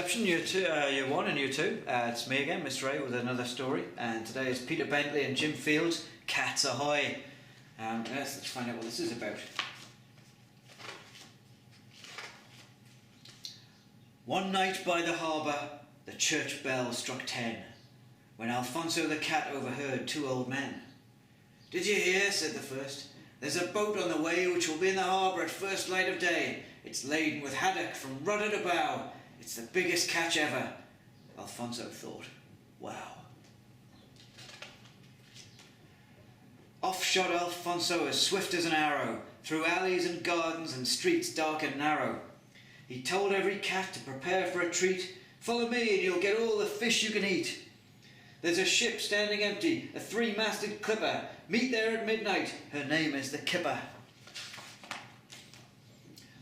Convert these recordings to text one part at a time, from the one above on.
reception, year 1 and year 2. It's me again, Mr. A, with another story. And today is Peter Bentley and Jim Fields, Cats Ahoy. Yes, let's find out what this is about. One night by the harbour, the church bell struck 10, when Alfonso the cat overheard two old men. "Did you hear?" said the first. "There's a boat on the way which will be in the harbour at first light of day. It's laden with haddock from rudder to bow. It's the biggest catch ever." Alfonso thought, wow. Off shot Alfonso as swift as an arrow, through alleys and gardens and streets dark and narrow. He told every cat to prepare for a treat. "Follow me and you'll get all the fish you can eat. There's a ship standing empty, a three-masted clipper. Meet there at midnight, her name is the Kipper."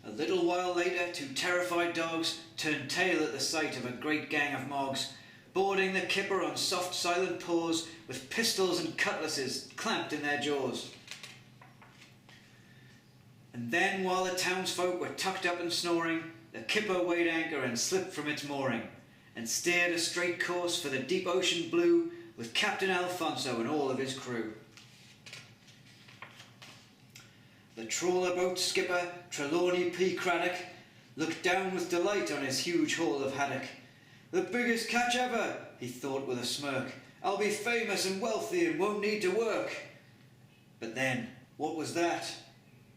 A little while later, two terrified dogs turned tail at the sight of a great gang of mogs, boarding the Kipper on soft silent paws, with pistols and cutlasses clamped in their jaws. And then, while the townsfolk were tucked up and snoring, the Kipper weighed anchor and slipped from its mooring, and steered a straight course for the deep ocean blue, with Captain Alfonso and all of his crew. The trawler boat skipper, Trelawney P. Craddock, looked down with delight on his huge haul of haddock. "The biggest catch ever," he thought with a smirk. "I'll be famous and wealthy and won't need to work." But then, what was that?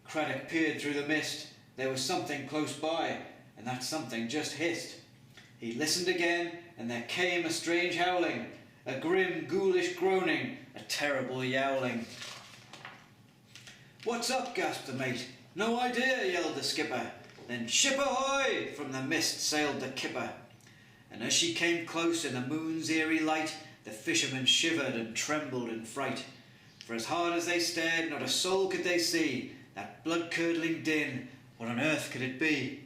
Craddock peered through the mist. There was something close by, and that something just hissed. He listened again, and there came a strange howling, a grim, ghoulish groaning, a terrible yowling. "What's up?" gasped the mate. "No idea," yelled the skipper. Then "Ship ahoy!" from the mist sailed the Kipper. And as she came close in the moon's eerie light, the fishermen shivered and trembled in fright. For as hard as they stared, not a soul could they see. That blood-curdling din, what on earth could it be?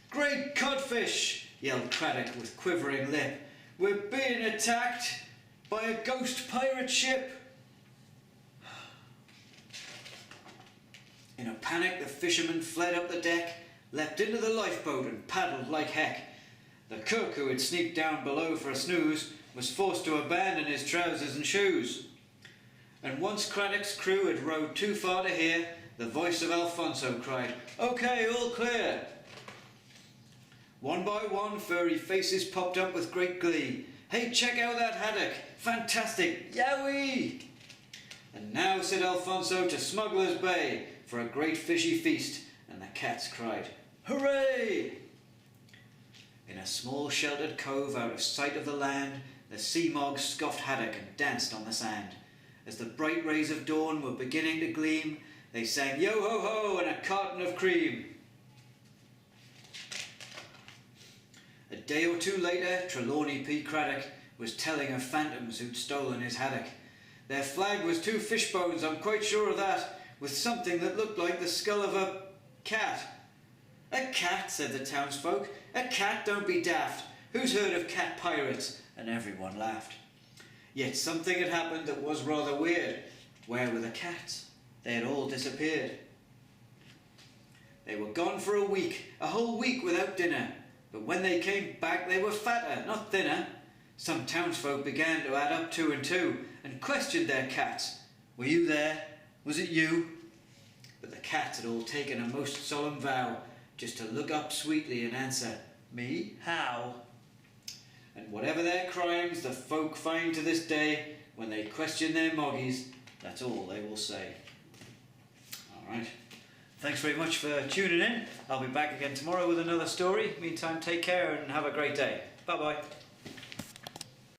"Great codfish!" yelled Craddock with quivering lip. "We're being attacked by a ghost pirate ship." In a panic, the fishermen fled up the deck, leapt into the lifeboat and paddled like heck. The cook, who had sneaked down below for a snooze, was forced to abandon his trousers and shoes. And once Craddock's crew had rowed too far to hear, the voice of Alfonso cried, "Okay, all clear." One by one, furry faces popped up with great glee. "Hey, check out that haddock! Fantastic! Yowie!" "And now," said Alfonso, "to Smuggler's Bay for a great fishy feast," and the cats cried, "Hooray!" In a small sheltered cove out of sight of the land, the sea mogs scoffed haddock and danced on the sand. As the bright rays of dawn were beginning to gleam, they sang "Yo ho ho" and a carton of cream. A day or two later, Trelawney P. Craddock was telling of phantoms who'd stolen his haddock. "Their flag was two fish bones, I'm quite sure of that, with something that looked like the skull of a cat." "A cat?" said the townsfolk. "A cat? Don't be daft. Who's heard of cat pirates?" And everyone laughed. Yet something had happened that was rather weird. Where were the cats? They had all disappeared. They were gone for a week, a whole week without dinner. But when they came back, they were fatter, not thinner. Some townsfolk began to add up two and two and questioned their cats. "Were you there? Was it you?" But the cats had all taken a most solemn vow, just to look up sweetly and answer, "Me? How?" And whatever their crimes, the folk find to this day, when they question their moggies, that's all they will say. Alright, thanks very much for tuning in. I'll be back again tomorrow with another story. Meantime, take care and have a great day. Bye bye.